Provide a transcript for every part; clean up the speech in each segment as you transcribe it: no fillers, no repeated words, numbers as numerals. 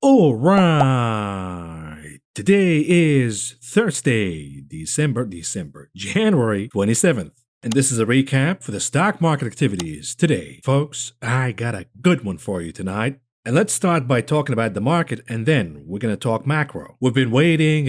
All right. Today is Thursday, January 27th. And this is a recap for the stock market activities today. Folks, I got a good one for you tonight. And let's start by talking about the market, and then we're going to talk macro. We've been waiting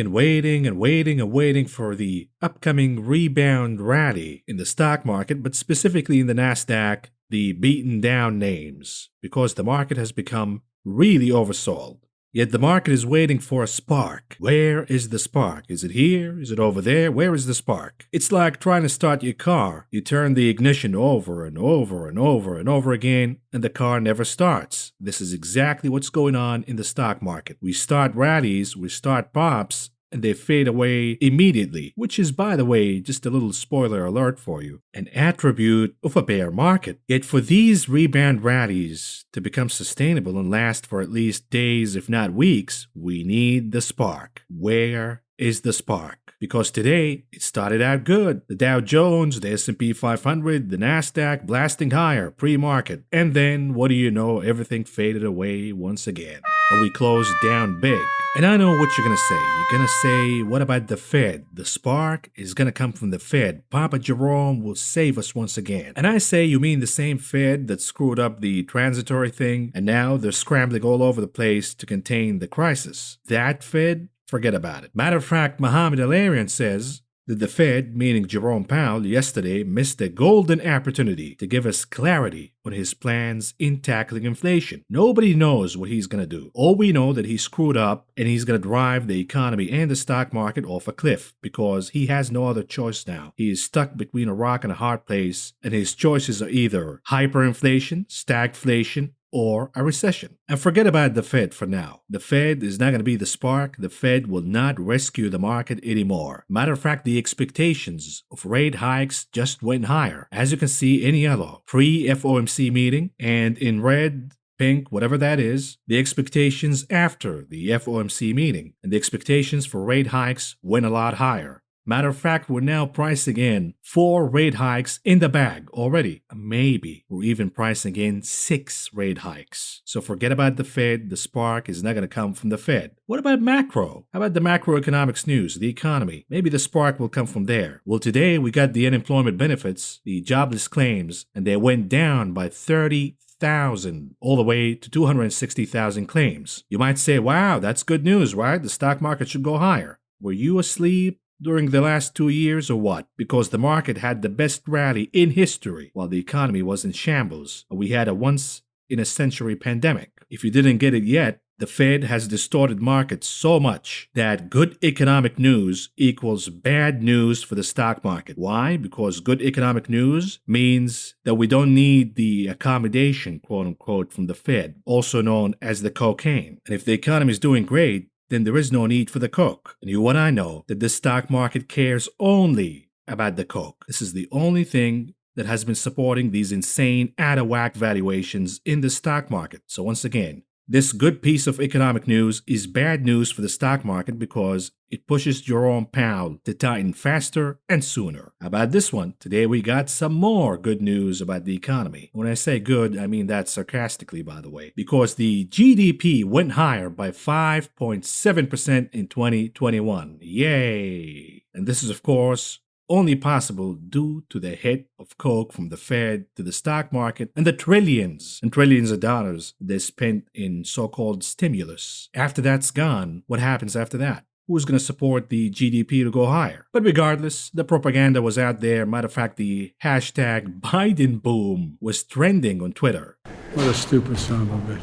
for the upcoming rebound rally in the stock market, but specifically in the NASDAQ, the beaten down names, because the market has become really oversold. Yet the market is waiting for a spark. Where is the spark? Is it here? Is it over there? Where is the spark? It's like trying to start your car. You turn the ignition over and over and over and over again, and the car never starts. This is exactly what's going on in the stock market. We start rallies, we start pops, and they fade away immediately, which is, by the way, just a little spoiler alert for you, an attribute of a bear market. Yet for these rebound rallies to become sustainable and last for at least days, if not weeks, we need the spark. Where is the spark? Because today, it started out good. The Dow Jones, the S&P 500, the NASDAQ blasting higher pre-market. And then, what do you know, everything faded away once again. Or we closed down big. And I know what you're going to say. You're going to say, what about the Fed? The spark is going to come from the Fed. Papa Jerome will save us once again. And I say, you mean the same Fed that screwed up the transitory thing, and now they're scrambling all over the place to contain the crisis. That Fed? Forget about it. Matter of fact, Mohamed El-Arian says that the Fed, meaning Jerome Powell, yesterday missed a golden opportunity to give us clarity on his plans in tackling inflation. Nobody knows what he's going to do. All we know that he screwed up and he's going to drive the economy and the stock market off a cliff because he has no other choice now. He is stuck between a rock and a hard place, and his choices are either hyperinflation, stagflation, or a recession. And forget about the Fed for now. The Fed is not going to be the spark. The Fed will not rescue the market anymore. Matter of fact, the expectations of rate hikes just went higher. As you can see in yellow, pre-FOMC meeting, and in red, pink, whatever that is, the expectations after the FOMC meeting. And the expectations for rate hikes went a lot higher. Matter of fact, we're now pricing in 4 rate hikes in the bag already. Maybe we're even pricing in 6 rate hikes. So forget about the Fed. The spark is not going to come from the Fed. What about macro? How about the macroeconomics news, the economy? Maybe the spark will come from there. Well, today we got the unemployment benefits, the jobless claims, and they went down by 30,000 all the way to 260,000 claims. You might say, wow, that's good news, right? The stock market should go higher. Were you asleep during the last 2 years or what? Because the market had the best rally in history while the economy was in shambles. We had a once-in-a-century pandemic. If you didn't get it yet, the Fed has distorted markets so much that good economic news equals bad news for the stock market. Why? Because good economic news means that we don't need the accommodation, quote unquote, from the Fed, also known as the cocaine. And if the economy is doing great, then there is no need for the coke. And you and I know that the stock market cares only about the coke. This is the only thing that has been supporting these insane out-of-whack valuations in the stock market. So once again, this good piece of economic news is bad news for the stock market because it pushes Jerome Powell to tighten faster and sooner. How about this one? Today we got some more good news about the economy. When I say good, I mean that sarcastically, by the way, because the GDP went higher by 5.7% in 2021. Yay! And this is, of course, only possible due to the hit of coke from the Fed to the stock market and the trillions and trillions of dollars they spent in so-called stimulus. After that's gone, what happens after that? Who's going to support the GDP to go higher? But regardless, the propaganda was out there. Matter of fact, the hashtag Biden boom was trending on Twitter. What a stupid son of a bitch.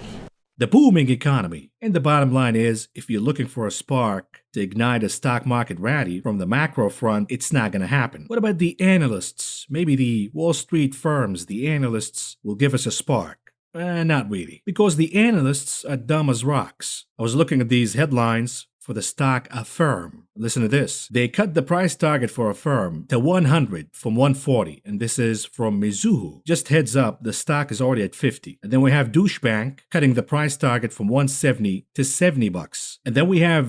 The booming economy. And the bottom line is, if you're looking for a spark to ignite a stock market rally from the macro front, it's not going to happen. What about the analysts? Maybe the Wall Street firms, the analysts will give us a spark. Not really. Because the analysts are dumb as rocks. I was looking at these headlines for the stock Affirm. Listen to this. They cut the price target for Affirm to 100 from 140, and this is from Mizuho. Just heads up, the stock is already at 50. And then we have Deutsche Bank cutting the price target from 170 to 70 bucks. And then we have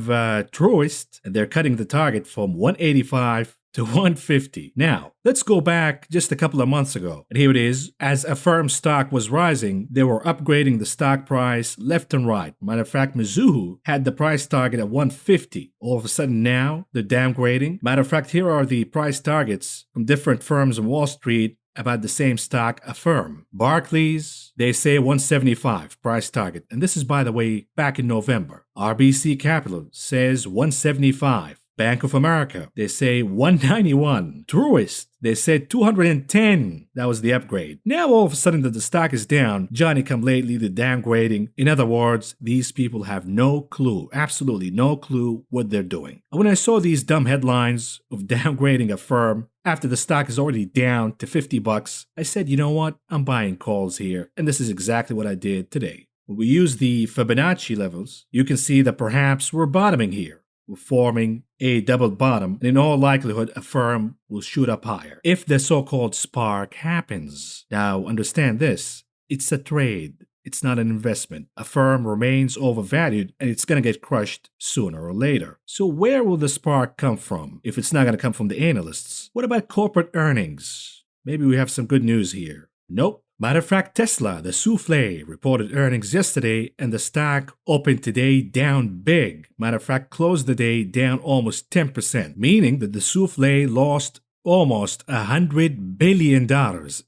Truist, and they're cutting the target from 185 to 150. Now, let's go back just a couple of months ago. And here it is. As a firm's stock was rising, they were upgrading the stock price left and right. Matter of fact, Mizuho had the price target at 150. All of a sudden now, they're downgrading. Matter of fact, here are the price targets from different firms on Wall Street about the same stock Affirm. Barclays, they say 175 price target. And this is, by the way, back in November. RBC Capital says 175. Bank of America, they say 191. Truist, they said 210. That was the upgrade. Now all of a sudden that the stock is down, Johnny come lately, the downgrading. In other words, these people have no clue, absolutely no clue what they're doing. And when I saw these dumb headlines of downgrading a firm after the stock is already down to 50 bucks, I said, you know what? I'm buying calls here. And this is exactly what I did today. When we use the Fibonacci levels, you can see that perhaps we're bottoming here. We're forming a double bottom, and in all likelihood, a firm will shoot up higher if the so-called spark happens. Now, understand this. It's a trade. It's not an investment. A firm remains overvalued, and it's going to get crushed sooner or later. So where will the spark come from if it's not going to come from the analysts? What about corporate earnings? Maybe we have some good news here. Nope. Matter of fact, Tesla, the souffle, reported earnings yesterday and the stock opened today down big. Matter of fact, closed the day down almost 10%, meaning that the souffle lost almost $100 billion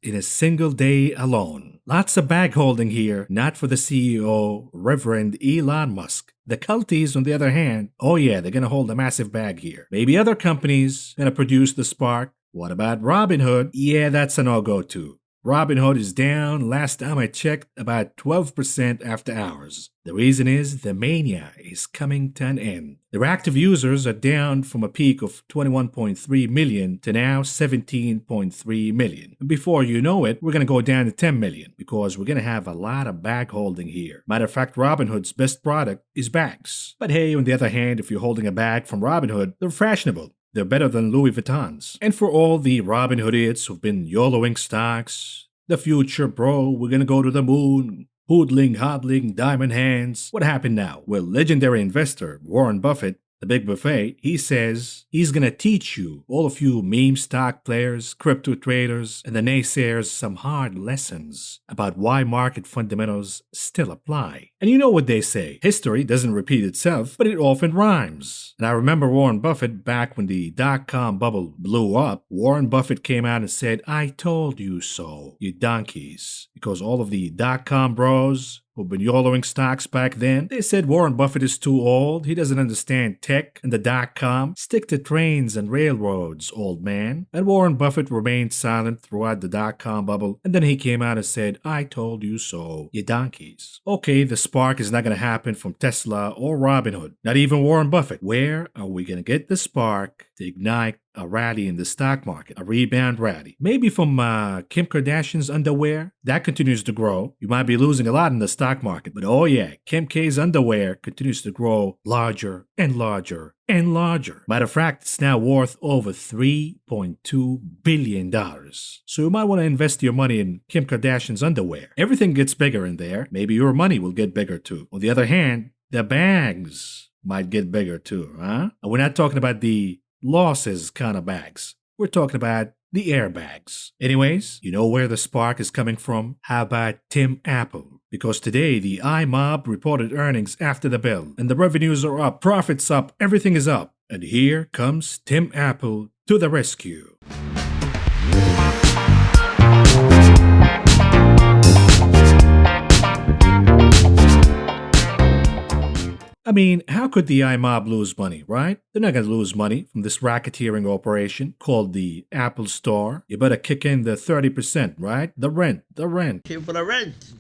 in a single day alone. Lots of bag holding here, not for the CEO, Reverend Elon Musk. The culties, on the other hand, oh yeah, they're going to hold a massive bag here. Maybe other companies going to produce the spark. What about Robinhood? Yeah, that's a no-go too. Robinhood is down, last time I checked, about 12% after hours. The reason is the mania is coming to an end. Their active users are down from a peak of 21.3 million to now 17.3 million. And before you know it, we're going to go down to 10 million because we're going to have a lot of bag holding here. Matter of fact, Robinhood's best product is bags. But hey, on the other hand, if you're holding a bag from Robinhood, they're fashionable. They're better than Louis Vuittons. And for all the Robinhoodians who've been YOLOing stocks, the future, bro, we're gonna go to the moon, hoodling, hodling, diamond hands. What happened now? Well, legendary investor Warren Buffett, the big buffet, he says he's gonna teach you, all of you meme stock players, crypto traders, and the naysayers some hard lessons about why market fundamentals still apply. And you know what they say, history doesn't repeat itself, but it often rhymes. And I remember Warren Buffett back when the dot-com bubble blew up, Warren Buffett came out and said, I told you so, you donkeys. Because all of the dot-com bros who've been YOLOing stocks back then, they said Warren Buffett is too old, he doesn't understand tech and the dot-com. Stick to trains and railroads, old man. And Warren Buffett remained silent throughout the dot-com bubble, and then he came out and said, I told you so, you donkeys. Okay, the spark is not going to happen from Tesla or Robinhood, not even Warren Buffett. Where are we going to get the spark to ignite a rally in the stock market, a rebound rally? Maybe from Kim Kardashian's underwear. That continues to grow. You might be losing a lot in the stock market, but oh yeah, Kim K's underwear continues to grow larger and larger and larger. Matter of fact, it's now worth over $3.2 billion. So you might want to invest your money in Kim Kardashian's underwear. Everything gets bigger in there. Maybe your money will get bigger too. On the other hand, the bags might get bigger too, huh? And we're not talking about the losses kind of bags. We're talking about the airbags. Anyways, you know where the spark is coming from? How about Tim Apple? Because today the iMob reported earnings after the bell, and the revenues are up, profits up, everything is up. And here comes Tim Apple to the rescue. I mean, how could the iMob lose money, right? They're not going to lose money from this racketeering operation called the Apple Store. You better kick in the 30%, right? The rent. Here for the rent.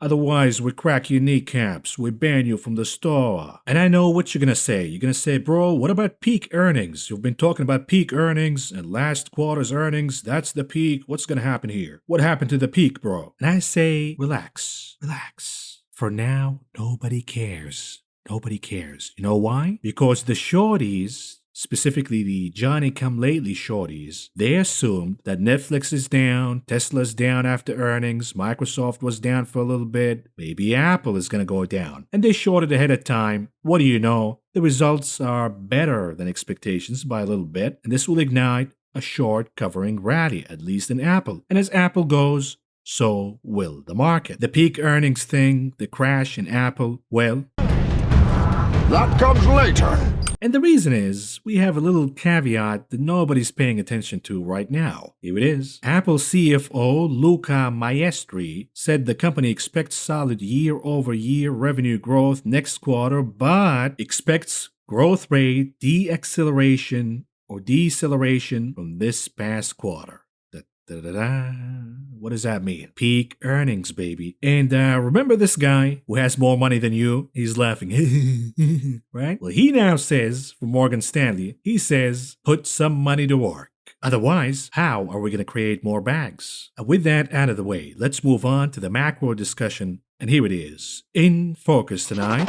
Otherwise, we crack your kneecaps, we ban you from the store. And I know what you're gonna say. You're gonna say, bro, what about peak earnings? You've been talking about peak earnings and last quarter's earnings. That's the peak. What's gonna happen here? What happened to the peak, bro? And I say, relax. For now, nobody cares. You know why? Because the shorties specifically the Johnny-come-lately shorties, they assumed that Netflix is down, Tesla's down after earnings, Microsoft was down for a little bit, maybe Apple is going to go down. And they shorted ahead of time. What do you know? The results are better than expectations by a little bit, and this will ignite a short covering rally, at least in Apple. And as Apple goes, so will the market. The peak earnings thing, the crash in Apple, well, that comes later. and the reason is, we have a little caveat that nobody's paying attention to right now. Here it is. Apple CFO Luca Maestri said the company expects solid year-over-year revenue growth next quarter, but expects growth rate deceleration from this past quarter. What does that mean? Peak earnings, baby. And remember this guy who has more money than you? He's laughing. Right? Well, he now says, for Morgan Stanley, he says, put some money to work. Otherwise, how are we going to create more bags? And with that out of the way, let's move on to the macro discussion. And here it is. In focus tonight.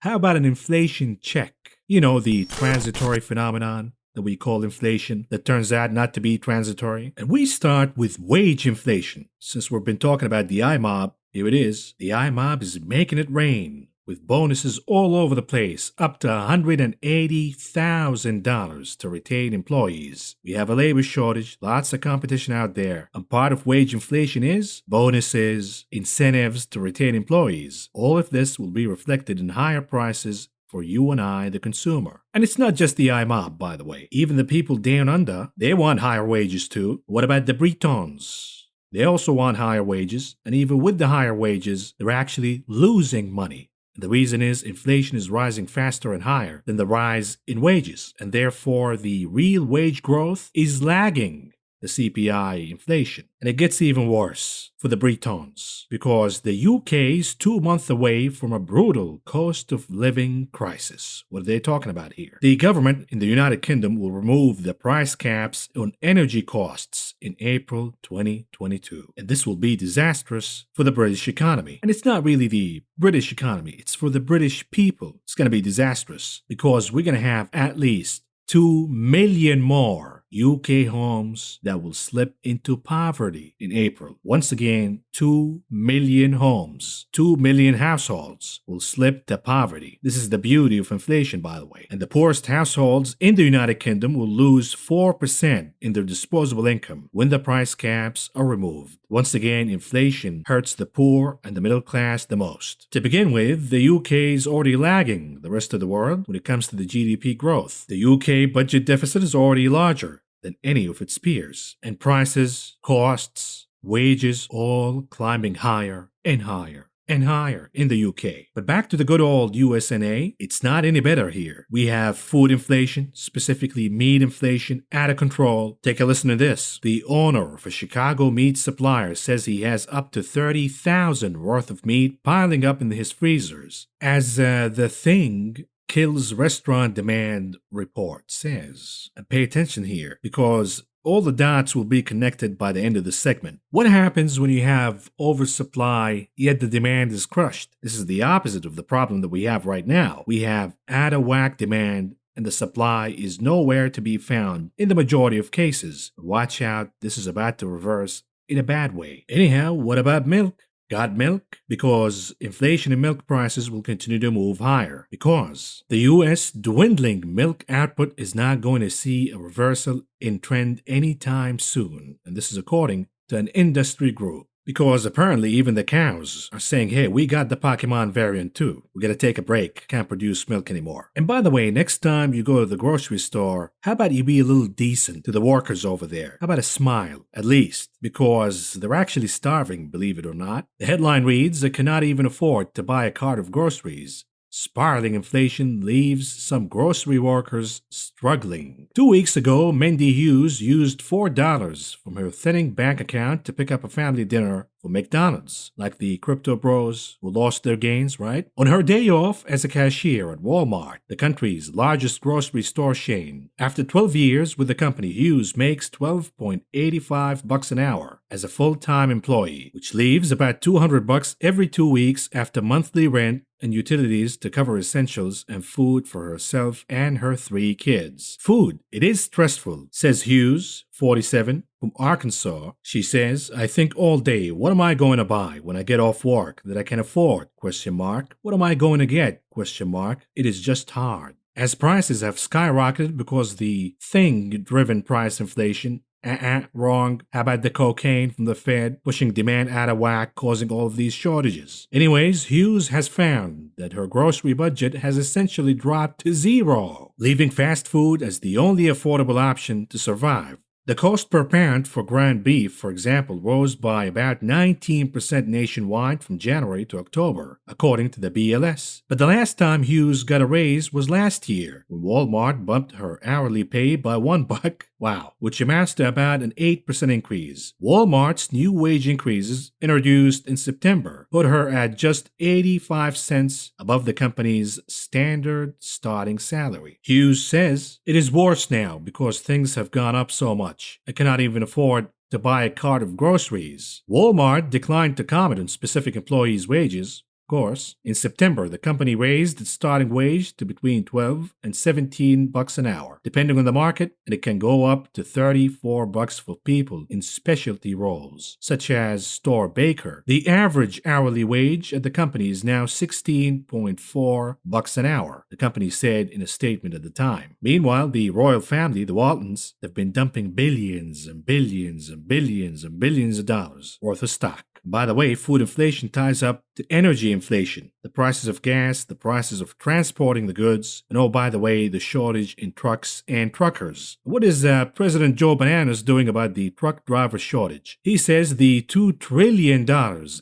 How about an inflation check? You know, the transitory phenomenon that we call inflation that turns out not to be transitory. And we start with wage inflation. Since we've been talking about the IMOB, here it is. The IMOB is making it rain with bonuses all over the place, up to $180,000 to retain employees. We have a labor shortage, lots of competition out there, and part of wage inflation is bonuses, incentives to retain employees. All of this will be reflected in higher prices for you and I, the consumer. And it's not just the IMOB, by the way. Even the people down under, they want higher wages too. What about the Bretons? They also want higher wages, and even with the higher wages, they're actually losing money. And the reason is inflation is rising faster and higher than the rise in wages, and therefore the real wage growth is lagging the CPI inflation. And it gets even worse for the Bretons, because the UK is 2 months away from a brutal cost of living crisis. What are they talking about here? The government in the United Kingdom will remove the price caps on energy costs in April 2022. And this will be disastrous for the British economy. And it's not really the British economy, it's for the British people. It's going to be disastrous because we're going to have at least 2 million more UK homes that will slip into poverty in April. Once again, 2 million homes, 2 million households will slip to poverty. This is the beauty of inflation, by the way. And the poorest households in the United Kingdom will lose 4% in their disposable income when the price caps are removed. Once again, inflation hurts the poor and the middle class the most. To begin with, the UK is already lagging the rest of the world when it comes to the GDP growth. The UK budget deficit is already larger than any of its peers, and prices, costs, wages all climbing higher and higher and higher in the UK. But back to the good old USA, it's not any better here. We have food inflation, specifically meat inflation, out of control. Take a listen to this. The owner of a Chicago meat supplier says he has up to $30,000 worth of meat piling up in his freezers. As the thing kills restaurant demand report says. And pay attention here, because all the dots will be connected by the end of the segment. What happens when you have oversupply, yet the demand is crushed? This is the opposite of the problem that we have right now. We have out-of-whack demand, and the supply is nowhere to be found in the majority of cases. Watch out, this is about to reverse in a bad way. Anyhow, what about milk? Got milk? Because inflation in milk prices will continue to move higher. Because the US dwindling milk output is not going to see a reversal in trend anytime soon. And this is according to an industry group. Because apparently even the cows are saying, hey, we got the Pokemon variant too. We gotta take a break. Can't produce milk anymore. And by the way, next time you go to the grocery store, how about you be a little decent to the workers over there? How about a smile, at least? Because they're actually starving, believe it or not. The headline reads, they cannot even afford to buy a cart of groceries. Spiraling inflation leaves some grocery workers struggling. 2 weeks ago, Mindy Hughes used $4 from her thinning bank account to pick up a family dinner for McDonald's, like the crypto bros who lost their gains, right? On her day off as a cashier at Walmart, the country's largest grocery store chain. After 12 years with the company, Hughes makes $12.85 an hour as a full-time employee, which leaves about $200 every 2 weeks after monthly rent and utilities to cover essentials and food for herself and her 3 kids. Food, it is stressful, says Hughes, 47, from Arkansas. She says, I think all day, what am I going to buy when I get off work that I can afford? Question mark. What am I going to get? Question mark. It is just hard. As prices have skyrocketed because the thing-driven price inflation. Wrong. How about the cocaine from the Fed pushing demand out of whack, causing all of these shortages? Anyways, Hughes has found that her grocery budget has essentially dropped to zero, leaving fast food as the only affordable option to survive. The cost per pound for ground beef, for example, rose by about 19% nationwide from January to October, according to the BLS. But the last time Hughes got a raise was last year, when Walmart bumped her hourly pay by $1. Wow, which amounts to about an 8% increase. Walmart's new wage increases, introduced in September, put her at just 85 cents above the company's standard starting salary. Hughes says, it is worse now because things have gone up so much. I cannot even afford to buy a cart of groceries. Walmart declined to comment on specific employees' wages. Course, in September, the company raised its starting wage to between $12 and $17 an hour, depending on the market, and it can go up to $34 for people in specialty roles, such as store baker. The average hourly wage at the company is now $16.4 an hour, the company said in a statement at the time. Meanwhile, the royal family, the Waltons, have been dumping billions and billions and billions and billions of dollars worth of stock. By the way, food inflation ties up to energy inflation, the prices of gas, the prices of transporting the goods, and oh, by the way, the shortage in trucks and truckers. What is President Joe Bananas doing about the truck driver shortage? He says the $2 trillion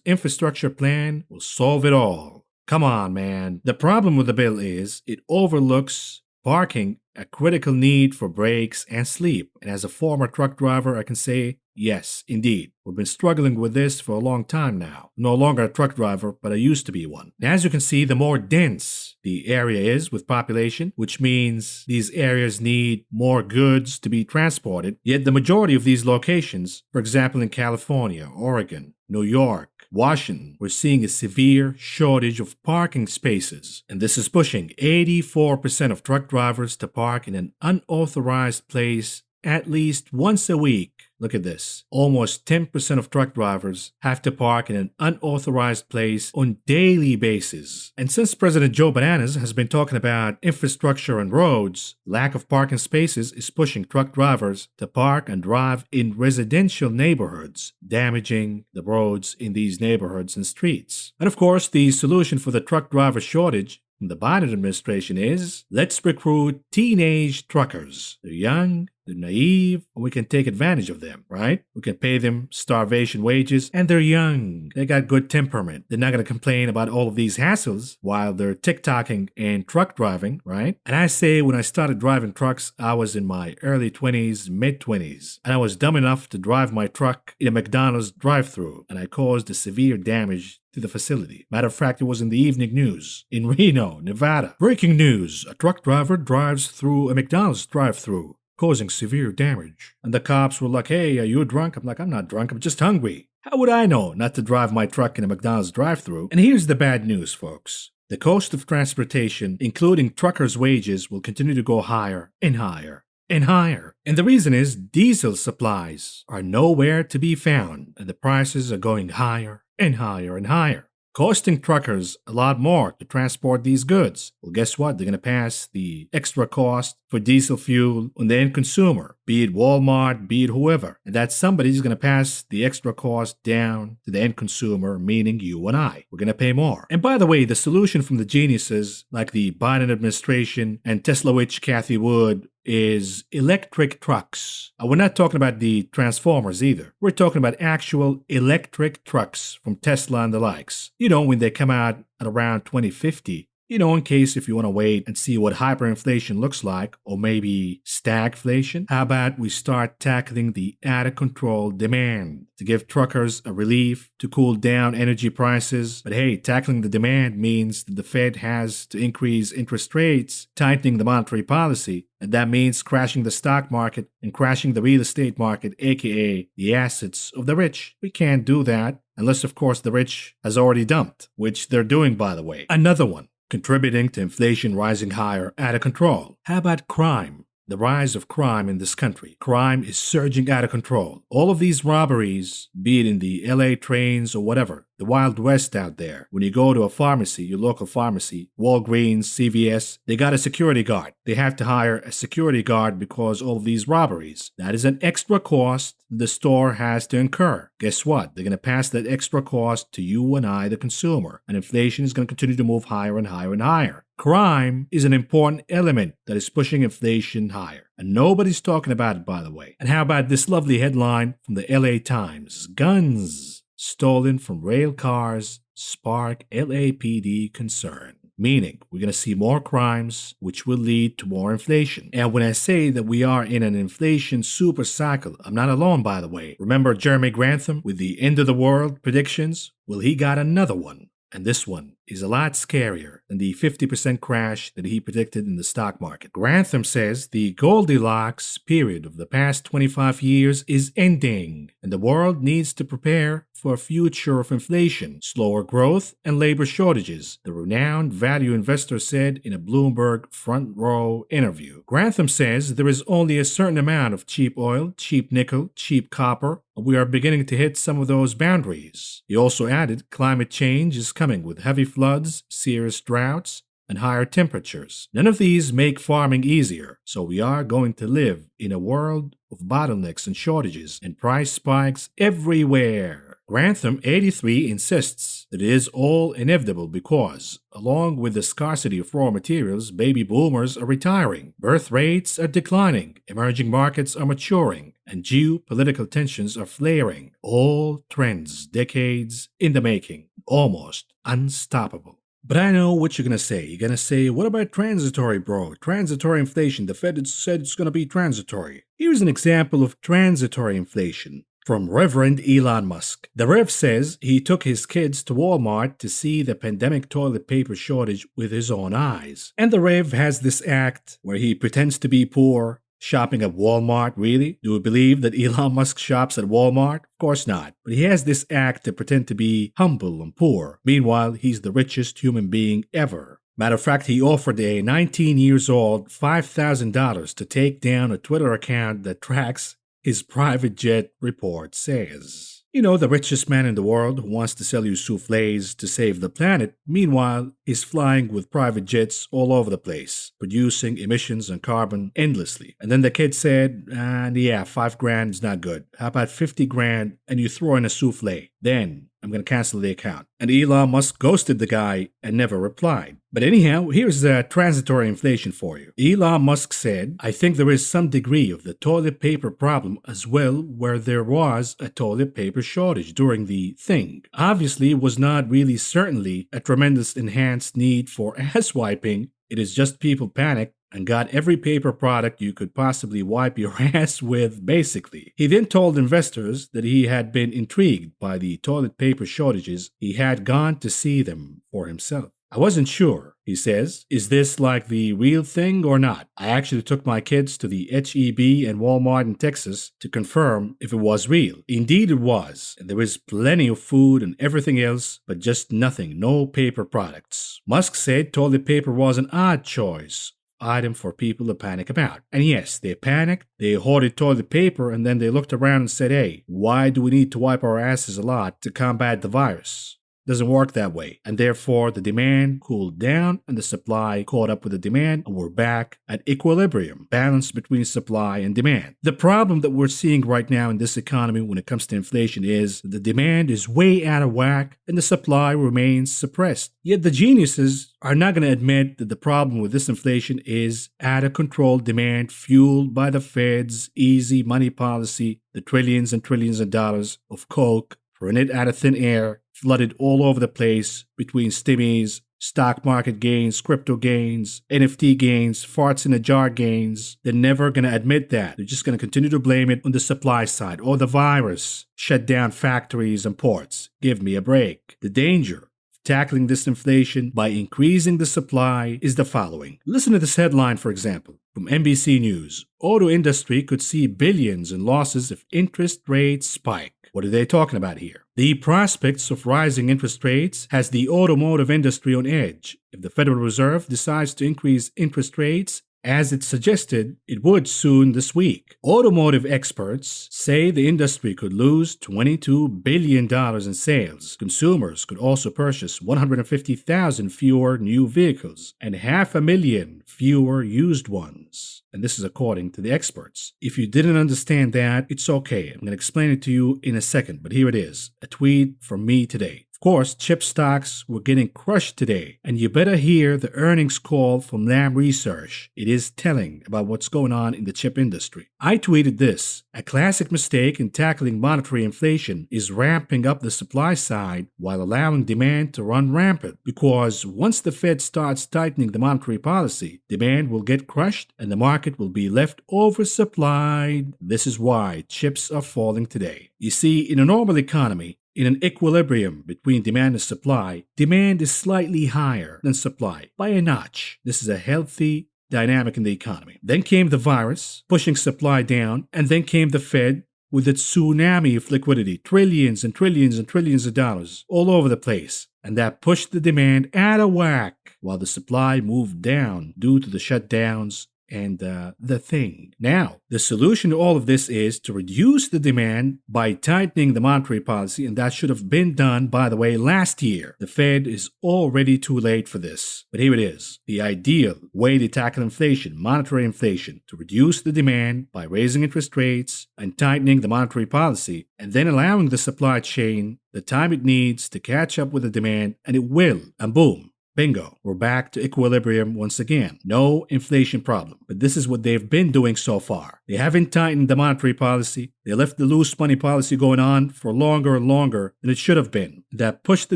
infrastructure plan will solve it all. Come on, man. The problem with the bill is it overlooks parking, a critical need for breaks and sleep. And as a former truck driver, I can say, yes, indeed. We've been struggling with this for a long time now. I'm no longer a truck driver, but I used to be one. And as you can see, the more dense the area is with population, which means these areas need more goods to be transported. Yet the majority of these locations, for example in California, Oregon, New York, Washington, we're seeing a severe shortage of parking spaces, and this is pushing 84% of truck drivers to park in an unauthorized place at least once a week. Look at this. Almost 10% of truck drivers have to park in an unauthorized place on daily basis. And since President Joe Bananas has been talking about infrastructure and roads, lack of parking spaces is pushing truck drivers to park and drive in residential neighborhoods, damaging the roads in these neighborhoods and streets. And of course, the solution for the truck driver shortage from the Biden administration is, let's recruit teenage truckers. They're young, they're naive, and we can take advantage of them, right? We can pay them starvation wages, and they're young. They got good temperament. They're not going to complain about all of these hassles while they're TikToking and truck driving, right? And I say when I started driving trucks, I was in my early 20s, mid-20s, and I was dumb enough to drive my truck in a McDonald's drive-thru, and I caused a severe damage to the facility. Matter of fact, it was in the evening news in Reno, Nevada. Breaking news, a truck driver drives through a McDonald's drive-thru, causing severe damage. And the cops were like, hey, are you drunk? I'm like, I'm not drunk, I'm just hungry. How would I know not to drive my truck in a McDonald's drive-thru? And here's the bad news, folks. The cost of transportation, including truckers' wages, will continue to go higher and higher and higher. And the reason is diesel supplies are nowhere to be found, and the prices are going higher and higher and higher, costing truckers a lot more to transport these goods. Well, guess what? They're going to pass the extra cost for diesel fuel on the end consumer, be it Walmart, be it whoever. And that somebody's going to pass the extra cost down to the end consumer, meaning you and I. We're going to pay more. And by the way, the solution from the geniuses like the Biden administration and Tesla witch Cathie Wood is electric trucks. We're not talking about the Transformers either. We're talking about actual electric trucks from Tesla and the likes. You know, when they come out at around 2050. You know, in case if you want to wait and see what hyperinflation looks like, or maybe stagflation, how about we start tackling the out-of-control demand to give truckers a relief to cool down energy prices. But hey, tackling the demand means that the Fed has to increase interest rates, tightening the monetary policy, And that means crashing the stock market and crashing the real estate market, aka the assets of the rich. We can't do that unless, of course, the rich has already dumped, which they're doing, by the way. Another one, contributing to inflation rising higher out of control. How about crime? The rise of crime in this country. Crime is surging out of control. All of these robberies, be it in the LA trains or whatever, the Wild West out there. When you go to a pharmacy, your local pharmacy, Walgreens, CVS, they got a security guard. They have to hire a security guard because all of these robberies. That is an extra cost the store has to incur. Guess what? They're going to pass that extra cost to you and I, the consumer. And inflation is going to continue to move higher and higher and higher. Crime is an important element that is pushing inflation higher. And nobody's talking about it, by the way. And how about this lovely headline from the LA Times? Guns stolen from rail cars spark LAPD concern. Meaning, we're going to see more crimes, which will lead to more inflation. And when I say that we are in an inflation super cycle, I'm not alone, by the way. Remember Jeremy Grantham with the end of the world predictions? Well, he got another one. And this one is a lot scarier than the 50% crash that he predicted in the stock market. Grantham says the Goldilocks period of the past 25 years is ending, and the world needs to prepare for a future of inflation, slower growth, and labor shortages, the renowned value investor said in a Bloomberg front row interview. Grantham says there is only a certain amount of cheap oil, cheap nickel, cheap copper, and we are beginning to hit some of those boundaries. He also added climate change is coming with heavy floods, serious droughts, and higher temperatures. None of these make farming easier, so we are going to live in a world of bottlenecks and shortages and price spikes everywhere. Grantham, 83, insists that it is all inevitable because, along with the scarcity of raw materials, baby boomers are retiring, birth rates are declining, emerging markets are maturing, and geopolitical tensions are flaring. All trends decades in the making, almost unstoppable. But I know what you're going to say. You're going to say, what about transitory, bro? Transitory inflation. The Fed said it's going to be transitory. Here's an example of transitory inflation from Reverend Elon Musk. The Rev says he took his kids to Walmart to see the pandemic toilet paper shortage with his own eyes. And the Rev has this act where he pretends to be poor, shopping at Walmart. Really? Do we believe that Elon Musk shops at Walmart? Of course not. But he has this act to pretend to be humble and poor. Meanwhile, he's the richest human being ever. Matter of fact, he offered a 19-year-old $5,000 to take down a Twitter account that tracks his private jet, report says. You know, the richest man in the world who wants to sell you soufflés to save the planet. Meanwhile, he's flying with private jets all over the place, producing emissions and carbon endlessly. And then the kid said, yeah, $5,000 is not good. How about $50,000 and you throw in a soufflé? Then I'm going to cancel the account. And Elon Musk ghosted the guy and never replied. But anyhow, here's the transitory inflation for you. Elon Musk said, I think there is some degree of the toilet paper problem as well where there was a toilet paper shortage during the thing. Obviously, it was not really certainly a tremendous enhanced need for ass wiping. It is just people panicked and got every paper product you could possibly wipe your ass with, basically. He then told investors that he had been intrigued by the toilet paper shortages. He had gone to see them for himself. I wasn't sure, he says. Is this like the real thing or not? I actually took my kids to the H-E-B and Walmart in Texas to confirm if it was real. Indeed it was, and there is plenty of food and everything else, but just nothing, no paper products. Musk said toilet paper was an odd choice item for people to panic about. And yes, they panicked, they hoarded toilet paper, and then they looked around and said, hey, why do we need to wipe our asses a lot to combat the virus? Doesn't work that way. And therefore, the demand cooled down and the supply caught up with the demand, and we're back at equilibrium, balance between supply and demand. The problem that we're seeing right now in this economy when it comes to inflation is that the demand is way out of whack and the supply remains suppressed. Yet the geniuses are not going to admit that the problem with this inflation is out of control demand fueled by the Fed's easy money policy, the trillions and trillions of dollars of coke printed out of thin air, flooded all over the place between stimmies, stock market gains, crypto gains, NFT gains, farts in a jar gains. They're never going to admit that. They're just going to continue to blame it on the supply side or the virus. Shut down factories and ports. Give me a break. The danger of tackling this inflation by increasing the supply is the following. Listen to this headline, for example, from NBC News. Auto industry could see billions in losses if interest rates spike. What are they talking about here? The prospects of rising interest rates has the automotive industry on edge. If the Federal Reserve decides to increase interest rates, as it suggested it would soon this week. Automotive experts say the industry could lose $22 billion in sales. Consumers could also purchase 150,000 fewer new vehicles and 500,000 fewer used ones. And this is according to the experts. If you didn't understand that, it's okay. I'm going to explain it to you in a second, but here it is. A tweet from me today. Of course, chip stocks were getting crushed today, and you better hear the earnings call from Lam Research. It is telling about what's going on in the chip industry. I tweeted this: a classic mistake in tackling monetary inflation is ramping up the supply side while allowing demand to run rampant, because once the Fed starts tightening the monetary policy, demand will get crushed and the market will be left oversupplied. This is why chips are falling today. You see, in a normal economy, in an equilibrium between demand and supply, demand is slightly higher than supply by a notch. This is a healthy dynamic in the economy. Then came the virus, pushing supply down, and then came the Fed with its tsunami of liquidity, trillions and trillions and trillions of dollars all over the place. And that pushed the demand out of whack while the supply moved down due to the shutdowns and the thing. Now, the solution to all of this is to reduce the demand by tightening the monetary policy, and that should have been done, by the way, last year. The Fed is already too late for this. But here it is. The ideal way to tackle inflation, monetary inflation, to reduce the demand by raising interest rates and tightening the monetary policy, and then allowing the supply chain the time it needs to catch up with the demand, and it will, and boom. Bingo, we're back to equilibrium once again. No inflation problem. But this is what they've been doing so far. They haven't tightened the monetary policy. They left the loose money policy going on for longer and longer than it should have been. That pushed the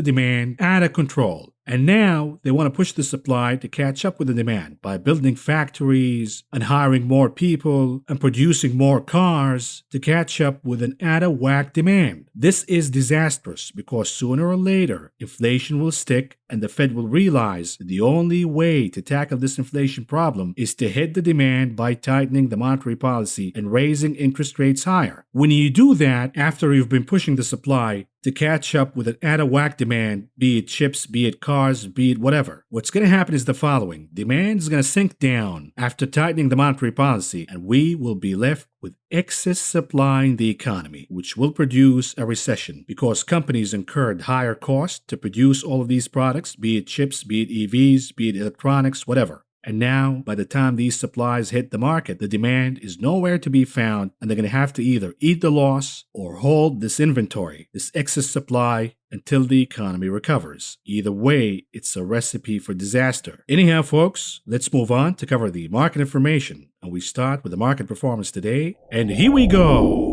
demand out of control. And now they want to push the supply to catch up with the demand by building factories and hiring more people and producing more cars to catch up with an out-of-whack demand. This is disastrous because sooner or later, inflation will stick and the Fed will realize that the only way to tackle this inflation problem is to hit the demand by tightening the monetary policy and raising interest rates higher. When you do that, after you've been pushing the supply to catch up with an out-of-whack demand, be it chips, be it cars, be it whatever, what's going to happen is the following. Demand is going to sink down after tightening the monetary policy, and we will be left with excess supply in the economy, which will produce a recession because companies incurred higher costs to produce all of these products, be it chips, be it EVs, be it electronics, whatever. And now, by the time these supplies hit the market, the demand is nowhere to be found, and they're going to have to either eat the loss or hold this inventory, this excess supply, until the economy recovers. Either way, it's a recipe for disaster. Anyhow, folks, let's move on to cover the market information. And we start with the market performance today. And here we go!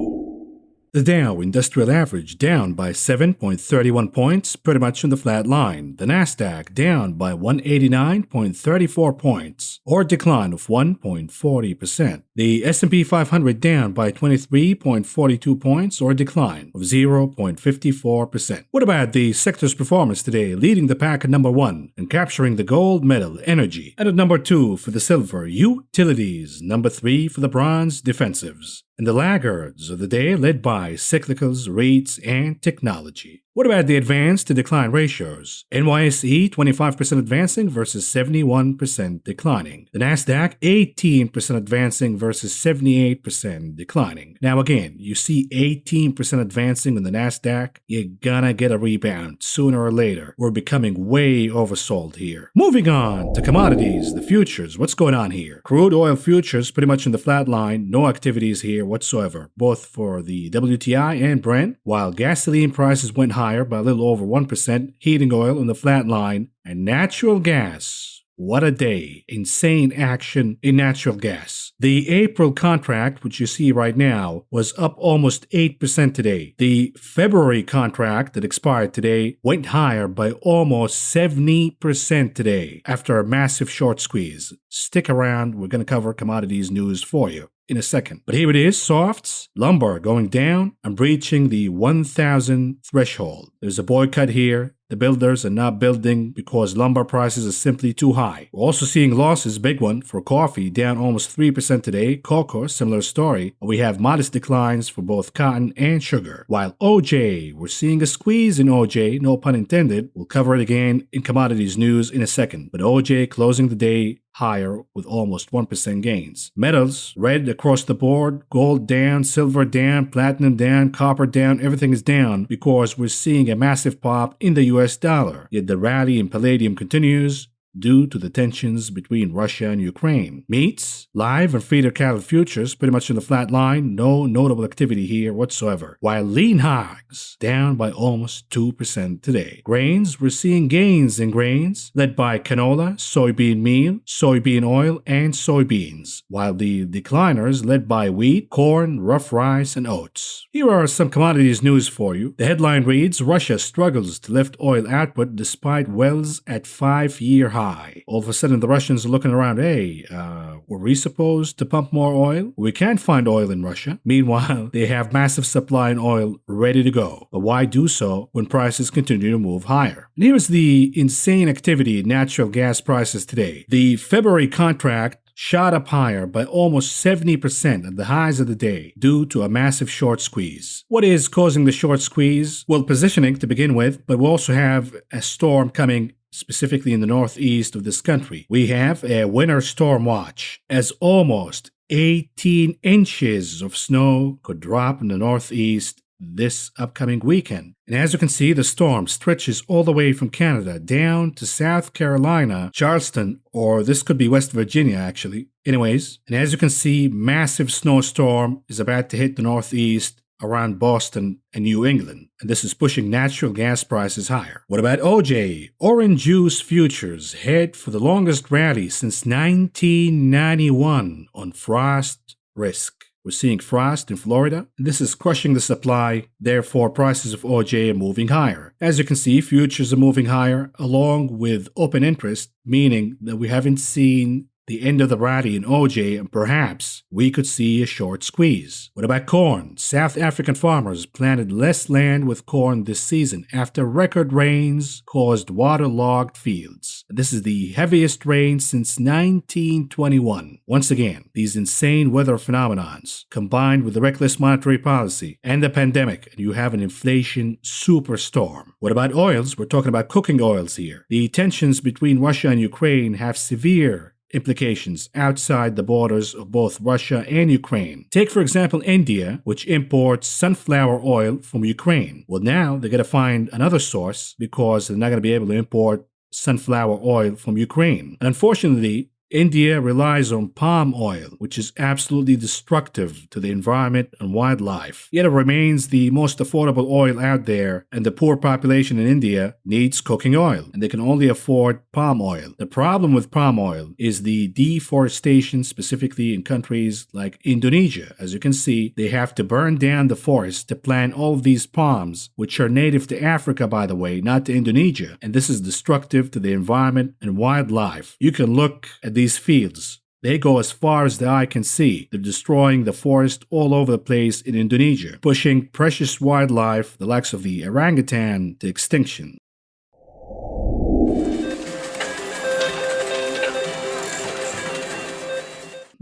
The Dow Industrial Average down by 7.31 points, pretty much on the flat line. The Nasdaq down by 189.34 points, or a decline of 1.40%. The S&P 500 down by 23.42 points, or a decline of 0.54%. What about the sector's performance today? Leading the pack at number 1 and capturing the gold medal, energy. And at number 2 for the silver, utilities. Number 3 for the bronze, defensives. And the laggards of the day led by cyclicals, REITs, and technology. What about the advance to decline ratios? NYSE 25% advancing versus 71% declining. The Nasdaq 18% advancing versus 78% declining. Now again, you see 18% advancing on the Nasdaq, you're gonna get a rebound sooner or later. We're becoming way oversold here. Moving on to commodities, the futures. What's going on here? Crude oil futures pretty much in the flat line, no activities here whatsoever, both for the WTI and Brent, while gasoline prices went higher by a little over 1%, heating oil on the flat line, and natural gas. What a day. Insane action in natural gas. The April contract, which you see right now, was up almost 8% today. The February contract that expired today went higher by almost 70% today after a massive short squeeze. Stick around, we're going to cover commodities news for you in a second. But here it is, softs, lumber going down and breaching the 1,000 threshold. There's a boycott here. the builders are not building because lumber prices are simply too high. We're also seeing losses, big one, for coffee, down almost 3% today. Cocoa, similar story. We have modest declines for both cotton and sugar. While OJ, we're seeing a squeeze in OJ, no pun intended. We'll cover it again in commodities news in a second. But OJ closing the day higher with almost 1% gains. Metals, red across the board, gold down, silver down, platinum down, copper down, everything is down because we're seeing a massive pop in the US dollar. Yet the rally in palladium continues due to the tensions between Russia and Ukraine. Meats, live and feeder cattle futures pretty much in the flat line, no notable activity here whatsoever. While lean hogs down by almost 2% today. Grains, we're seeing gains in grains led by canola, soybean meal, soybean oil, and soybeans, while the decliners led by wheat, corn, rough rice, and oats. Here are some commodities news for you. The headline reads, Russia struggles to lift oil output despite wells at 5-year high. All of a sudden, the Russians are looking around, hey, were we supposed to pump more oil? We can't find oil in Russia. Meanwhile, they have massive supply in oil ready to go. But why do so when prices continue to move higher? And here's the insane activity in natural gas prices today. The February contract shot up higher by almost 70% at the highs of the day due to a massive short squeeze. What is causing the short squeeze? Well, positioning to begin with, but we also have a storm coming specifically in the northeast of this country. We have a winter storm watch as almost 18 inches of snow could drop in the northeast this upcoming weekend. And as you can see, the storm stretches all the way from Canada down to South Carolina, Charleston, or this could be West Virginia actually. Anyways, and as you can see, massive snowstorm is about to hit the northeast around Boston and New England, and this is pushing natural gas prices higher. What about OJ? Orange juice futures head for the longest rally since 1991 on frost risk. We're seeing frost in Florida, and this is crushing the supply, therefore prices of OJ are moving higher. As you can see, futures are moving higher along with open interest, meaning that we haven't seen the end of the rally in OJ, and perhaps we could see a short squeeze. What about corn? South African farmers planted less land with corn this season after record rains caused waterlogged fields. This is the heaviest rain since 1921. Once again, these insane weather phenomenons combined with the reckless monetary policy and the pandemic, and you have an inflation superstorm. What about oils? We're talking about cooking oils here. The tensions between Russia and Ukraine have severe implications outside the borders of both Russia and Ukraine. Take, for example, India, which imports sunflower oil from Ukraine. Well, now they're going to find another source because they're not going to be able to import sunflower oil from Ukraine. And unfortunately, India relies on palm oil, which is absolutely destructive to the environment and wildlife. Yet it remains the most affordable oil out there, and the poor population in India needs cooking oil, and they can only afford palm oil. The problem with palm oil is the deforestation, specifically in countries like Indonesia. As you can see, they have to burn down the forest to plant all of these palms, which are native to Africa, by the way, not to Indonesia, and this is destructive to the environment and wildlife. You can look at these fields. They go as far as the eye can see. They're destroying the forest all over the place in Indonesia, pushing precious wildlife, the likes of the orangutan, to extinction.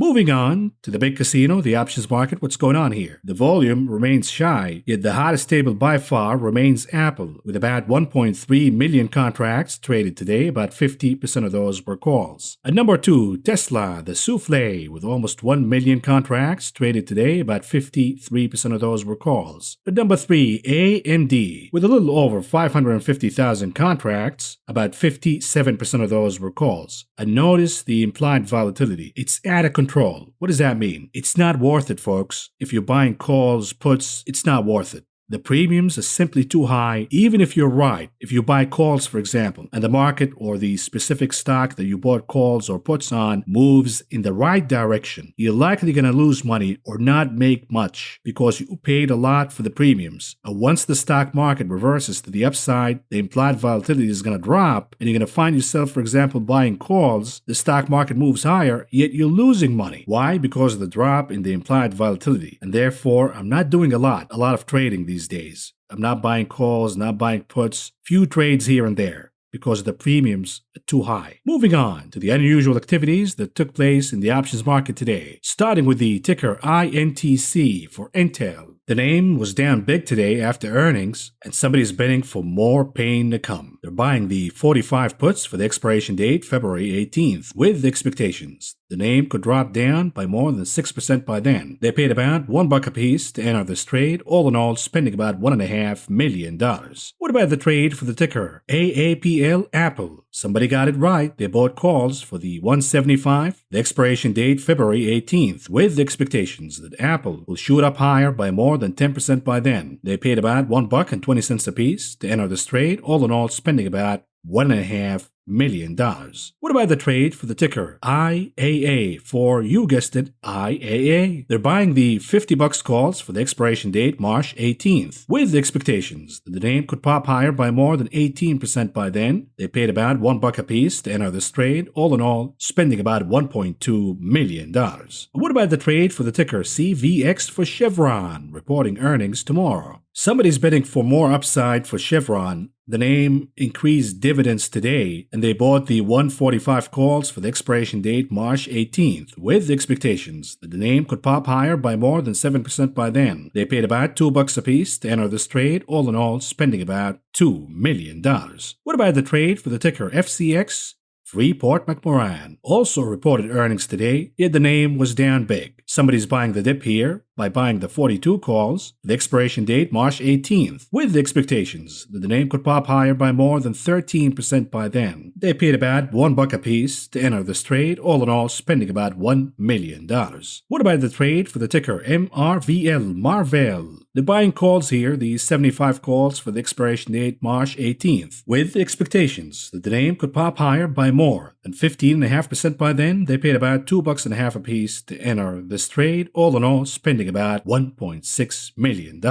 Moving on to the big casino, the options market, what's going on here? The volume remains shy, yet the hottest table by far remains Apple, with about 1.3 million contracts traded today. About 50% of those were calls. At number 2, Tesla, the souffle, with almost 1 million contracts traded today. About 53% of those were calls. At number 3, AMD, with a little over 550,000 contracts. About 57% of those were calls. And notice the implied volatility. It's out of control. What does that mean? It's not worth it, folks. If you're buying calls, puts, it's not worth it. The premiums are simply too high, even if you're right. If you buy calls, for example, and the market or the specific stock that you bought calls or puts on moves in the right direction, you're likely going to lose money or not make much because you paid a lot for the premiums. And once the stock market reverses to the upside, the implied volatility is going to drop, and you're going to find yourself, for example, buying calls. The stock market moves higher, yet you're losing money. Why? Because of the drop in the implied volatility. And therefore, I'm not doing a lot of trading these days. I'm not buying calls, not buying puts, few trades here and there because the premiums are too high. Moving on to the unusual activities that took place in the options market today, starting with the ticker INTC for Intel. The name was down big today after earnings, and somebody's betting for more pain to come. They're buying the 45 puts for the expiration date February 18th with expectations the name could drop down by more than 6% by then. They paid about $1 a piece to enter this trade, all in all spending about $1.5 million. What about the trade for the ticker AAPL Apple? Somebody got it right. They bought calls for the 175, the expiration date February 18th, with expectations that Apple will shoot up higher by more than 10% by then. They paid about $1.20 a piece to enter this trade, all in all spending about $1.5 million. What about the trade for the ticker IAA for, you guessed it, IAA? They're buying the $50 calls for the expiration date March 18th, with expectations that the name could pop higher by more than 18% by then. They paid about $1 a piece to enter this trade, all in all spending about $1.2 million. What about the trade for the ticker CVX for Chevron, reporting earnings tomorrow? Somebody's betting for more upside for Chevron. The name increased dividends today, and they bought the 145 calls for the expiration date March 18th, with expectations that the name could pop higher by more than 7% by then. They paid about $2 a piece to enter this trade, all in all spending about $2 million. What about the trade for the ticker FCX? Freeport-McMoRan also reported earnings today, yet the name was down big. Somebody's buying the dip here by buying the 42 calls, the expiration date March 18th, with the expectations that the name could pop higher by more than 13% by then. They paid about $1 a piece to enter this trade, all in all spending about $1 million. What about the trade for the ticker MRVL, Marvell? They're buying calls here, the 75 calls for the expiration date March 18th, with expectations that the name could pop higher by more than 15.5% by then. They paid about $2.50 a piece to enter this trade, all in all spending about $1.6 million.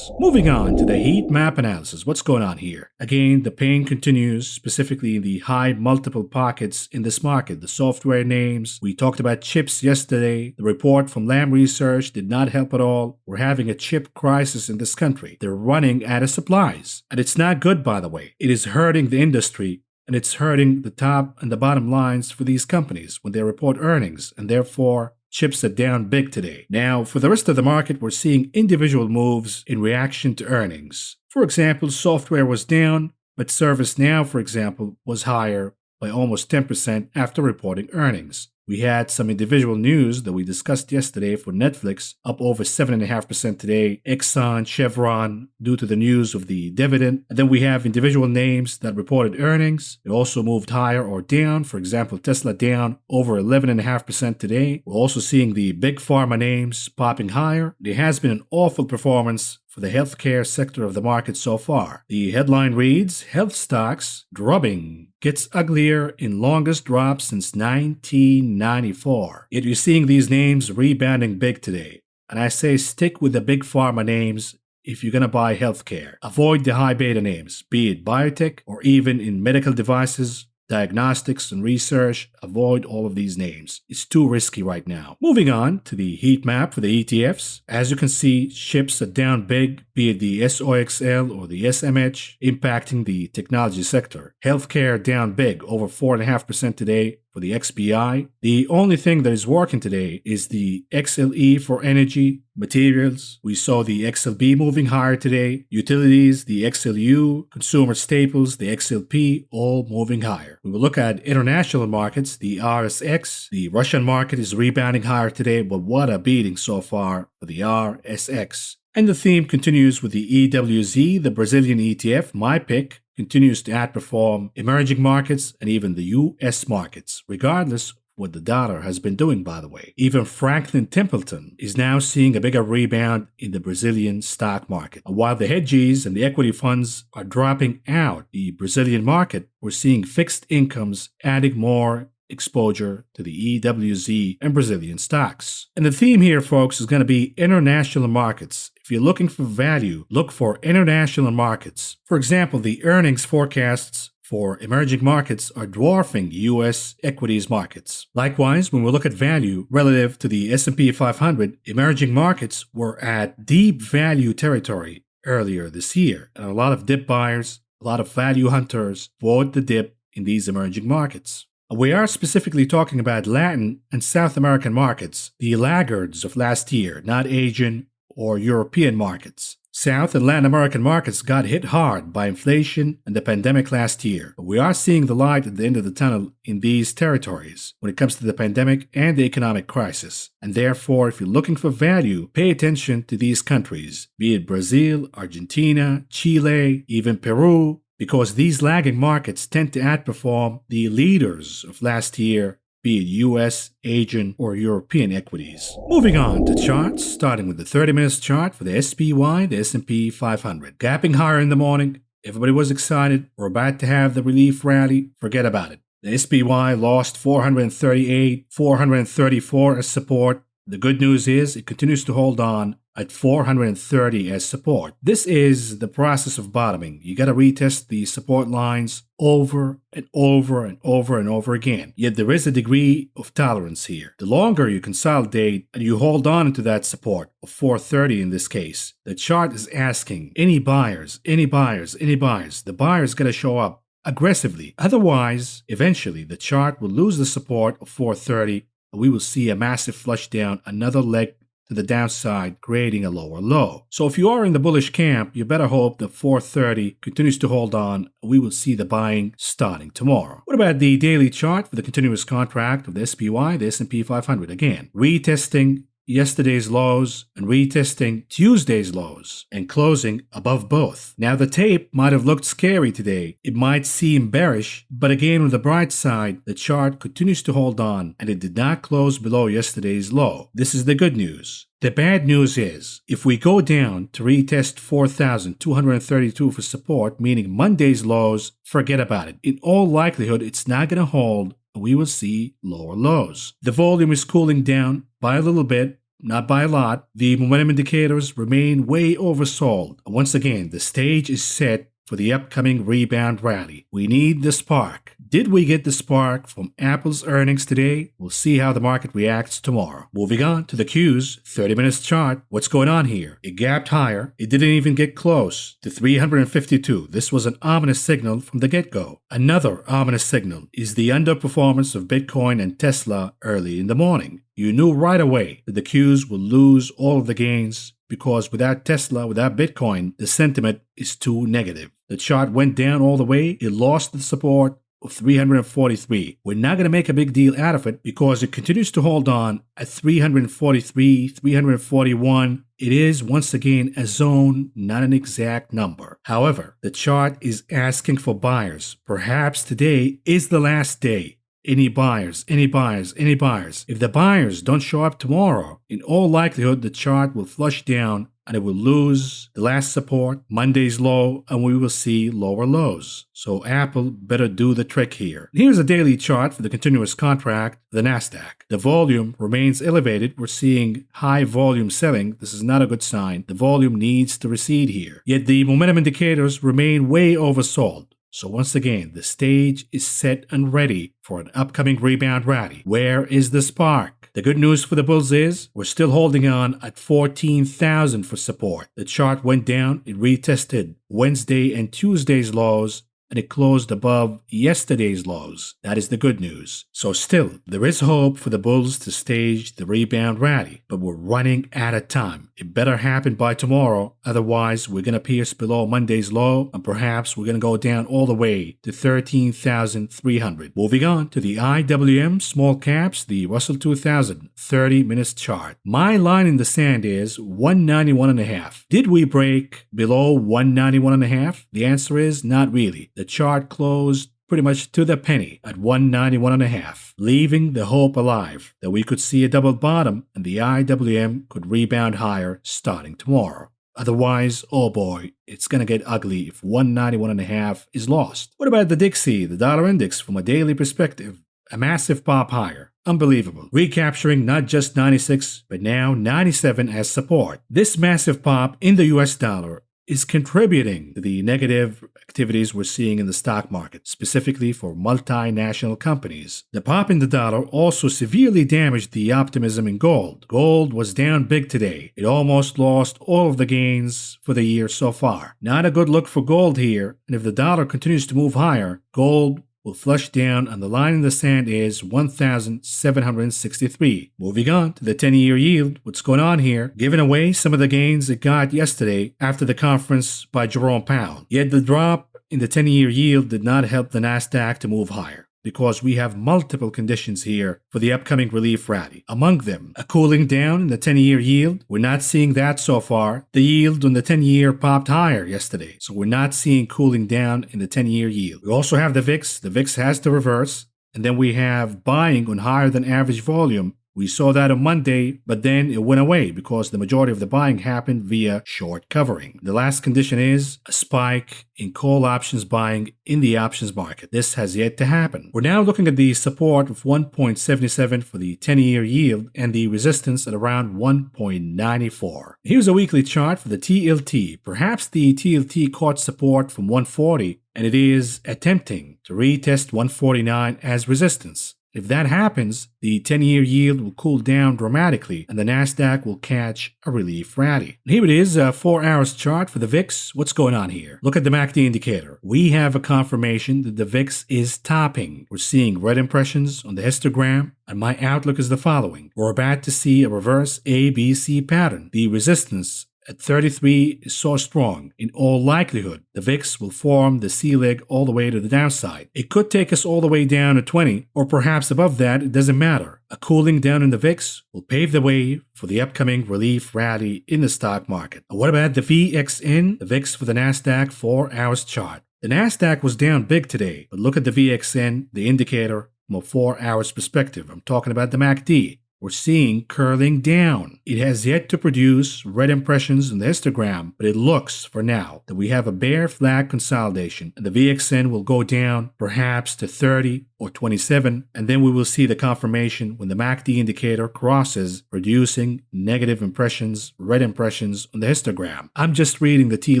Moving on to the heat map analysis. What's going on here? Again, the pain continues, specifically in the high multiple pockets in this market. The software names, we talked about chips yesterday. The report from Lam Research did not help at all. We're having a chip crisis in this country. They're running out of supplies. And it's not good, by the way. It is hurting the industry, and it's hurting the top and the bottom lines for these companies when they report earnings, and therefore chips are down big today. Now, for the rest of the market, we're seeing individual moves in reaction to earnings. For example, software was down, but ServiceNow, for example, was higher by almost 10% after reporting earnings. We had some individual news that we discussed yesterday for Netflix, up over 7.5% today. Exxon, Chevron, due to the news of the dividend. And then we have individual names that reported earnings. They also moved higher or down. For example, Tesla down over 11.5% today. We're also seeing the big pharma names popping higher. There has been an awful performance for the healthcare sector of the market so far. The headline reads, health stocks drubbing gets uglier in longest drop since 1994. Yet you're seeing these names rebounding big today. And I say stick with the big pharma names if you're going to buy healthcare. Avoid the high beta names, be it biotech or even in medical devices, diagnostics and research. Avoid all of these names. It's too risky right now. Moving on to the heat map for the ETFs. As you can see, chips are down big, be it the SOXL or the SMH, impacting the technology sector. Healthcare down big, over 4.5% today for the XBI. The only thing that is working today is the XLE for energy, materials. We saw the XLB moving higher today. Utilities, the XLU, consumer staples, the XLP, all moving higher. We will look at international markets, the RSX. The Russian market is rebounding higher today, but what a beating so far for the RSX. And the theme continues with the EWZ, the Brazilian ETF, my pick, continues to outperform emerging markets and even the US markets, regardless of what the dollar has been doing, by the way. Even Franklin Templeton is now seeing a bigger rebound in the Brazilian stock market. While the hedges and the equity funds are dropping out the Brazilian market, we're seeing fixed incomes adding more exposure to the EWZ and Brazilian stocks. And the theme here, folks, is going to be international markets. If you're looking for value, look for international markets. For example, the earnings forecasts for emerging markets are dwarfing U.S. equities markets. Likewise, when we look at value relative to the S&P 500, emerging markets were at deep value territory earlier this year. And a lot of dip buyers, a lot of value hunters bought the dip in these emerging markets. We are specifically talking about Latin and South American markets, the laggards of last year, not Asian or European markets. South and Latin American markets got hit hard by inflation and the pandemic last year, but we are seeing the light at the end of the tunnel in these territories when it comes to the pandemic and the economic crisis. And therefore, if you're looking for value, pay attention to these countries, be it Brazil, Argentina, Chile, even Peru, because these lagging markets tend to outperform the leaders of last year, be it US, Asian, or European equities. Moving on to charts, starting with the 30-minute chart for the SPY, the S&P 500. Gapping higher in the morning, everybody was excited, we're about to have the relief rally, forget about it. The SPY lost 438, 434 as support. The good news is it continues to hold on at 430 as support. This is the process of bottoming. You got to retest the support lines over and over and over and over again. Yet there is a degree of tolerance here. The longer you consolidate and you hold on to that support of 430 in this case, the chart is asking any buyers, any buyers, any buyers. The buyers got to show up aggressively. Otherwise, eventually the chart will lose the support of 430 and we will see a massive flush down, another leg to the downside, creating a lower low. So if you are in the bullish camp, you better hope that 430 continues to hold on. We will see the buying starting tomorrow. What about the daily chart for the continuous contract of the SPY, the S&P 500? Again, retesting yesterday's lows and retesting Tuesday's lows and closing above both. Now the tape might have looked scary today. It might seem bearish, but again on the bright side, the chart continues to hold on and it did not close below yesterday's low. This is the good news. The bad news is, if we go down to retest 4,232 for support, meaning Monday's lows, forget about it. In all likelihood, it's not going to hold. We will see lower lows. The volume is cooling down by a little bit, not by a lot. The momentum indicators remain way oversold. Once again, the stage is set for the upcoming rebound rally. We need the spark. Did we get the spark from Apple's earnings today? We'll see how the market reacts tomorrow. Moving on to the Q's 30-minute chart. What's going on here? It gapped higher. It didn't even get close to 352. This was an ominous signal from the get-go. Another ominous signal is the underperformance of Bitcoin and Tesla early in the morning. You knew right away that the Qs will lose all of the gains because without Tesla, without Bitcoin, the sentiment is too negative. The chart went down all the way. It lost the support of 343. We're not going to make a big deal out of it because it continues to hold on at 343, 341. It is once again a zone, not an exact number. However, the chart is asking for buyers. Perhaps today is the last day. Any buyers, any buyers, any buyers. If the buyers don't show up tomorrow, in all likelihood, the chart will flush down and it will lose the last support, Monday's low, and we will see lower lows. So Apple better do the trick here. Here's a daily chart for the continuous contract, the Nasdaq. The volume remains elevated. We're seeing high volume selling. This is not a good sign. The volume needs to recede here. Yet the momentum indicators remain way oversold. So once again, the stage is set and ready for an upcoming rebound rally. Where is the spark? The good news for the bulls is we're still holding on at 14,000 for support. The chart went down, it retested Wednesday and Tuesday's lows, and it closed above yesterday's lows. That is the good news. So still, there is hope for the bulls to stage the rebound rally, but we're running out of time. It better happen by tomorrow, otherwise we're going to pierce below Monday's low, and perhaps we're going to go down all the way to 13,300. Moving on to the IWM small caps, the Russell 2000 30-minute chart. My line in the sand is 191.5. Did we break below 191.5? The answer is not really. The chart closed pretty much to the penny at 191.5, leaving the hope alive that we could see a double bottom and the IWM could rebound higher starting tomorrow. Otherwise, oh boy, it's gonna get ugly if 191.5 is lost. What about the Dixie, the dollar index from a daily perspective? A massive pop higher. Unbelievable. Recapturing not just 96, but now 97 as support. This massive pop in the US dollar is contributing to the negative activities we're seeing in the stock market, specifically for multinational companies. The pop in the dollar also severely damaged the optimism in gold. Gold was down big today. It almost lost all of the gains for the year so far. Not a good look for gold here, and if the dollar continues to move higher, gold will flush down, and the line in the sand is 1,763. Moving on to the 10-year yield. What's going on here? Giving away some of the gains it got yesterday after the conference by Jerome Powell. Yet the drop in the 10-year yield did not help the Nasdaq to move higher, because we have multiple conditions here for the upcoming relief rally. Among them, a cooling down in the 10-year yield. We're not seeing that so far. The yield on the 10-year popped higher yesterday, so we're not seeing cooling down in the 10-year yield. We also have the VIX. The VIX has to reverse, and then we have buying on higher than average volume. We saw that on Monday, but then it went away because the majority of the buying happened via short covering. The last condition is a spike in call options buying in the options market. This has yet to happen. We're now looking at the support of 1.77 for the 10-year yield and the resistance at around 1.94. Here's a weekly chart for the TLT. Perhaps the TLT caught support from 140, and it is attempting to retest 149 as resistance. If that happens, the 10-year yield will cool down dramatically and the Nasdaq will catch a relief rally. And here it is, a 4-hour chart for the VIX. What's going on here? Look at the MACD indicator. We have a confirmation that the VIX is topping. We're seeing red impressions on the histogram, and my outlook is the following. We're about to see a reverse ABC pattern. The resistance at 33 is so strong. In all likelihood, the VIX will form the C leg all the way to the downside. It could take us all the way down to 20, or perhaps above that. It doesn't matter. A cooling down in the VIX will pave the way for the upcoming relief rally in the stock market. And what about the VXN, the VIX for the Nasdaq 4-hour chart? The Nasdaq was down big today, but look at the VXN, the indicator, from a 4-hour perspective. I'm talking about the MACD. We're seeing curling down. It has yet to produce red impressions in the histogram, but it looks, for now, that we have a bear flag consolidation, and the VXN will go down perhaps to 30 or 27, and then we will see the confirmation when the MACD indicator crosses, producing negative impressions, red impressions on the histogram. I'm just reading the tea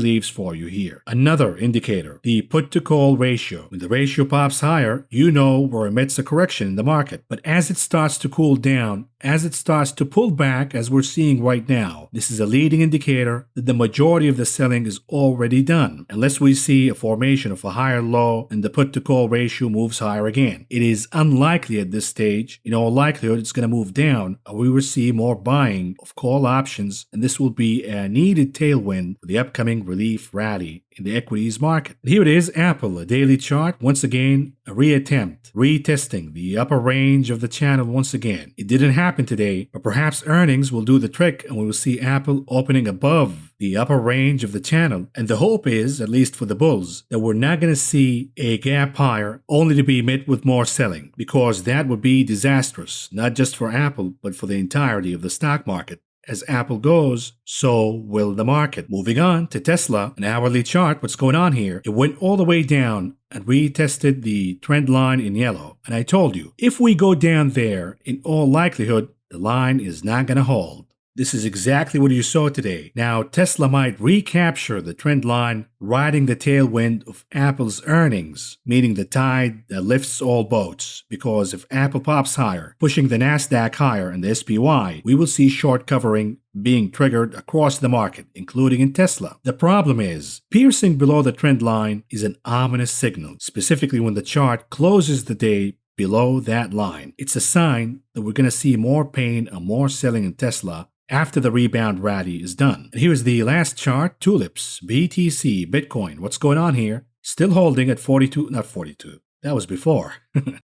leaves for you here. Another indicator, the put-to-call ratio. When the ratio pops higher, you know we're amidst a correction in the market, but as it starts to cool down, as it starts to pull back, as we're seeing right now, this is a leading indicator that the majority of the selling is already done, unless we see a formation of a higher low and the put-to-call ratio moves higher again. It is unlikely at this stage. In all likelihood, it's going to move down, and we will see more buying of call options, and this will be a needed tailwind for the upcoming relief rally in the equities market. And here it is, Apple, a daily chart. Once again, a reattempt, retesting the upper range of the channel once again. It didn't happen today, but perhaps earnings will do the trick and we will see Apple opening above the upper range of the channel. And the hope is, at least for the bulls, that we're not going to see a gap higher only to be met with more selling, because that would be disastrous, not just for Apple, but for the entirety of the stock market. As Apple goes, so will the market. Moving on to Tesla, an hourly chart. What's going on here? It went all the way down and retested the trend line in yellow. And I told you, if we go down there, in all likelihood, the line is not going to hold. This is exactly what you saw today. Now, Tesla might recapture the trend line, riding the tailwind of Apple's earnings, meaning the tide that lifts all boats. Because if Apple pops higher, pushing the Nasdaq higher and the SPY, we will see short covering being triggered across the market, including in Tesla. The problem is, piercing below the trend line is an ominous signal, specifically when the chart closes the day below that line. It's a sign that we're going to see more pain and more selling in Tesla after the rebound rally is done. And here's the last chart, tulips, BTC, Bitcoin. What's going on here? Still holding at 42, not 42. That was before.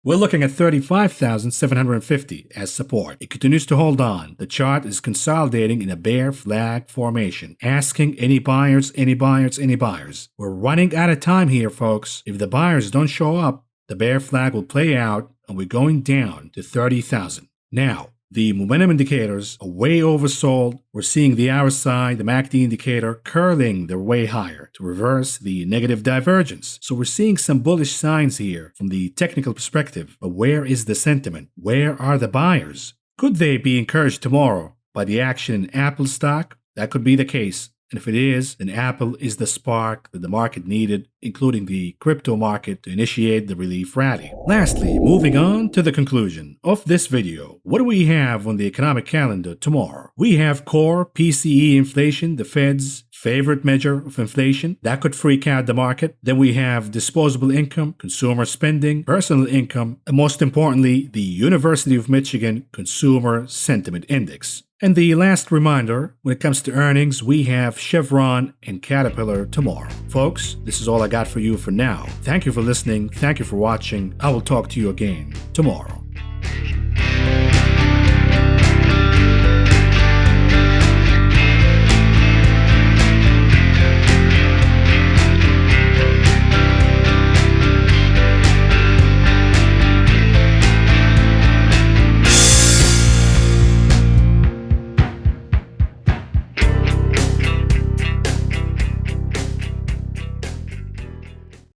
We're looking at 35,750 as support. It continues to hold on. The chart is consolidating in a bear flag formation, asking any buyers, any buyers, any buyers. We're running out of time here, folks. If the buyers don't show up, the bear flag will play out and we're going down to 30,000. Now, the momentum indicators are way oversold. We're seeing the hour side, the MACD indicator, curling their way higher to reverse the negative divergence. So we're seeing some bullish signs here from the technical perspective. But where is the sentiment? Where are the buyers? Could they be encouraged tomorrow by the action in Apple stock? That could be the case. And if it is, then Apple is the spark that the market needed, including the crypto market, to initiate the relief rally. Lastly, moving on to the conclusion of this video, what do we have on the economic calendar tomorrow? We have core PCE inflation, the Fed's favorite measure of inflation. That could freak out the market. Then we have disposable income, consumer spending, personal income, and most importantly, the University of Michigan Consumer Sentiment Index. And the last reminder, when it comes to earnings, we have Chevron and Caterpillar tomorrow. Folks, this is all I got for you for now. Thank you for listening. Thank you for watching. I will talk to you again tomorrow.